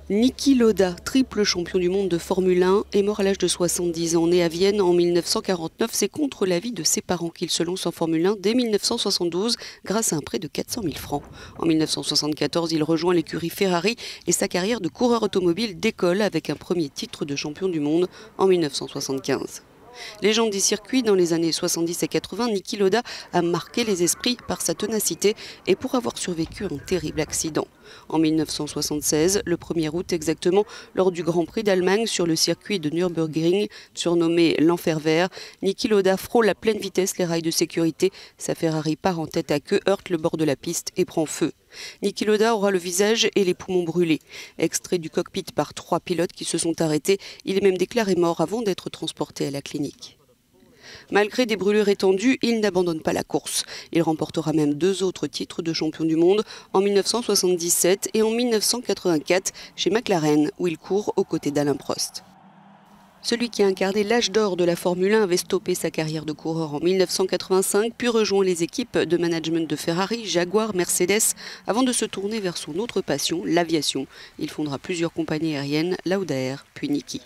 Niki Lauda, triple champion du monde de Formule 1, est mort à l'âge de 70 ans. Né à Vienne en 1949, c'est contre l'avis de ses parents qu'il se lance en Formule 1 dès 1972 grâce à un prêt de 400 000 francs. En 1974, il rejoint l'écurie Ferrari et sa carrière de coureur automobile décolle avec un premier titre de champion du monde en 1975. Légende du circuit, dans les années 70 et 80, Niki Lauda a marqué les esprits par sa ténacité et pour avoir survécu à un terrible accident. En 1976, le 1er août exactement, lors du Grand Prix d'Allemagne sur le circuit de Nürburgring, surnommé l'Enfer Vert, Niki Lauda frôle à pleine vitesse les rails de sécurité. Sa Ferrari part en tête à queue, heurte le bord de la piste et prend feu. Niki Lauda aura le visage et les poumons brûlés. Extrait du cockpit par 3 pilotes qui se sont arrêtés, il est même déclaré mort avant d'être transporté à la clinique. Malgré des brûlures étendues, il n'abandonne pas la course. Il remportera même 2 autres titres de champion du monde en 1977 et en 1984 chez McLaren, où il court aux côtés d'Alain Prost. Celui qui a incarné l'âge d'or de la Formule 1 avait stoppé sa carrière de coureur en 1985, puis rejoint les équipes de management de Ferrari, Jaguar, Mercedes, avant de se tourner vers son autre passion, l'aviation. Il fondera plusieurs compagnies aériennes, Laudair, puis Niki.